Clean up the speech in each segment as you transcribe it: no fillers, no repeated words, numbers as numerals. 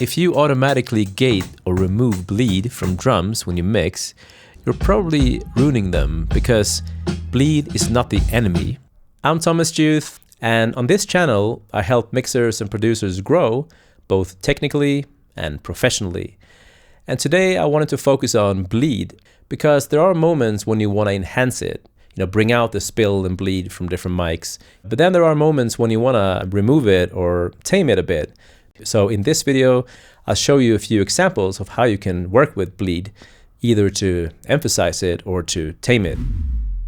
If you automatically gate or remove bleed from drums when you mix, you're probably ruining them because bleed is not the enemy. I'm Thomas Juth, and on this channel I help mixers and producers grow both technically and professionally. And today I wanted to focus on bleed because there are moments when you want to enhance it, bring out the spill and bleed from different mics. But then there are moments when you want to remove it or tame it a bit. So in this video, I'll show you a few examples of how you can work with bleed, either to emphasize it or to tame it.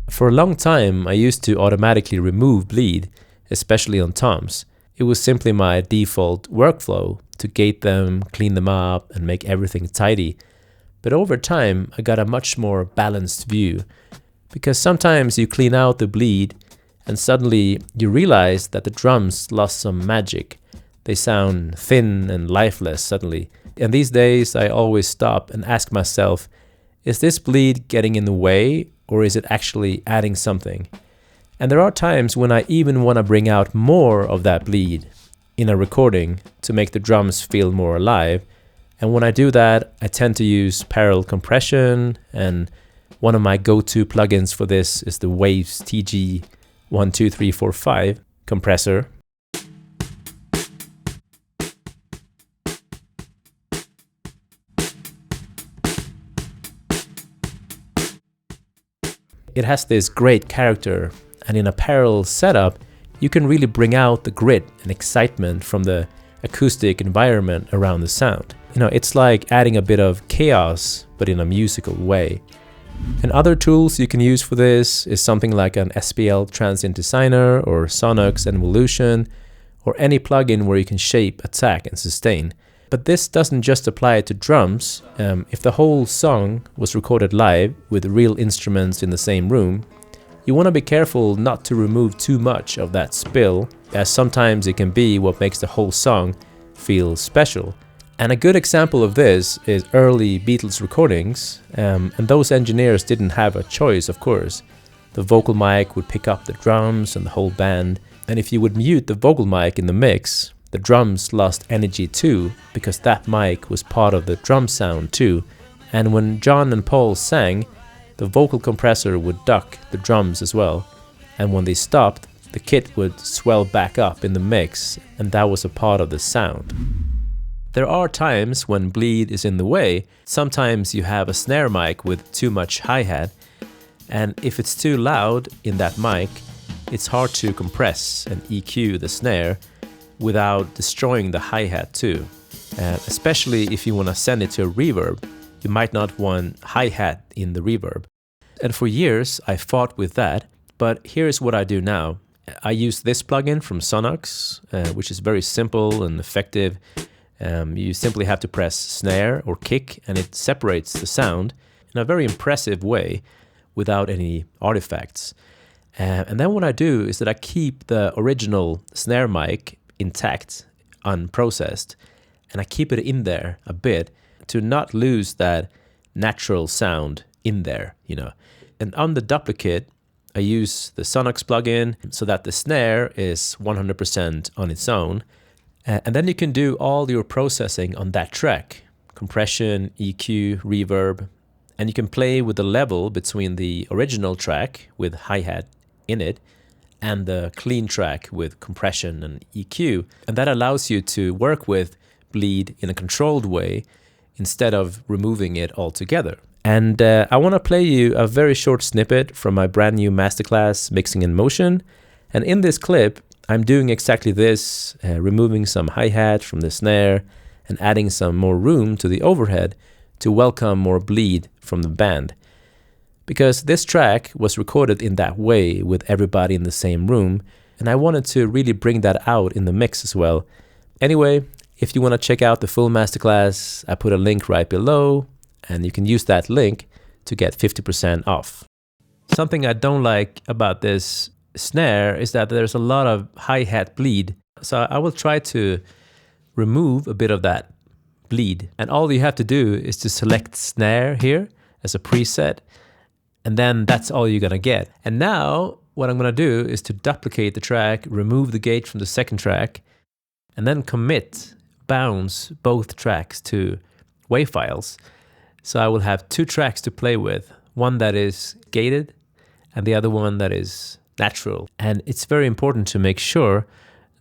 For a long time, I used to automatically remove bleed, especially on toms. It was simply my default workflow to gate them, clean them up, and make everything tidy. But over time, I got a much more balanced view, because sometimes you clean out the bleed and suddenly you realize that the drums lost some magic. They sound thin and lifeless suddenly. And these days I always stop and ask myself, is this bleed getting in the way or is it actually adding something? And there are times when I even want to bring out more of that bleed in a recording to make the drums feel more alive. And when I do that, I tend to use parallel compression, and one of my go-to plugins for this is the Waves TG12345 compressor. It has this great character, and in a parallel setup, you can really bring out the grit and excitement from the acoustic environment around the sound. It's like adding a bit of chaos, but in a musical way. And other tools you can use for this is something like an SPL Transient Designer or Sonnox Evolution, or any plugin where you can shape, attack, and sustain. But this doesn't just apply to drums. If the whole song was recorded live with real instruments in the same room, you want to be careful not to remove too much of that spill, as sometimes it can be what makes the whole song feel special. And a good example of this is early Beatles recordings, and those engineers didn't have a choice, of course. The vocal mic would pick up the drums and the whole band, and if you would mute the vocal mic in the mix, the drums lost energy too, because that mic was part of the drum sound too. And when John and Paul sang, the vocal compressor would duck the drums as well. And when they stopped, the kit would swell back up in the mix, and that was a part of the sound. There are times when bleed is in the way. Sometimes you have a snare mic with too much hi-hat, and if it's too loud in that mic, it's hard to compress and EQ the snare without destroying the hi-hat too. Especially if you want to send it to a reverb, you might not want hi-hat in the reverb. And for years I fought with that, but here's what I do now. I use this plugin from Sonnox, which is very simple and effective. You simply have to press snare or kick and it separates the sound in a very impressive way without any artifacts. And then what I do is that I keep the original snare mic intact, unprocessed, and I keep it in there a bit to not lose that natural sound in there, And on the duplicate, I use the Sonnox plugin so that the snare is 100% on its own. And then you can do all your processing on that track, compression, EQ, reverb, and you can play with the level between the original track with hi-hat in it and the clean track with compression and EQ. And that allows you to work with bleed in a controlled way instead of removing it altogether. And I want to play you a very short snippet from my brand new masterclass, Mixing in Motion. And in this clip, I'm doing exactly this, removing some hi-hat from the snare and adding some more room to the overhead to welcome more bleed from the band. Because this track was recorded in that way with everybody in the same room, and I wanted to really bring that out in the mix as well. Anyway, if you want to check out the full masterclass, I put a link right below, and you can use that link to get 50% off. Something I don't like about this snare is that there's a lot of hi-hat bleed, so I will try to remove a bit of that bleed. And all you have to do is to select snare here as a preset, and then that's all you're gonna get. And now what I'm gonna do is to duplicate the track, remove the gate from the second track, and then commit bounce both tracks to WAV files. So I will have two tracks to play with, one that is gated and the other one that is natural. And it's very important to make sure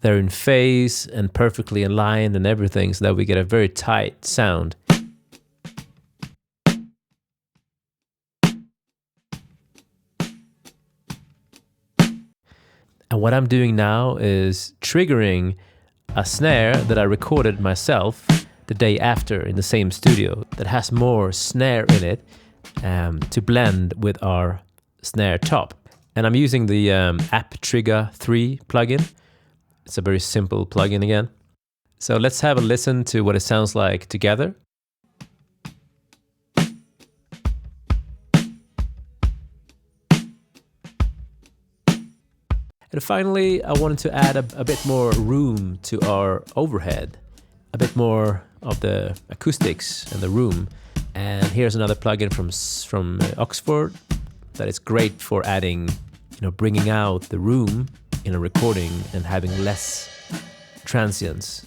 they're in phase and perfectly aligned and everything, so that we get a very tight sound. And what I'm doing now is triggering a snare that I recorded myself the day after in the same studio that has more snare in it to blend with our snare top. And I'm using the App Trigger 3 plugin. It's a very simple plugin again. So let's have a listen to what it sounds like together. And finally, I wanted to add a bit more room to our overhead, a bit more of the acoustics in the room. And here's another plugin from Oxford that is great for adding, bringing out the room in a recording and having less transients,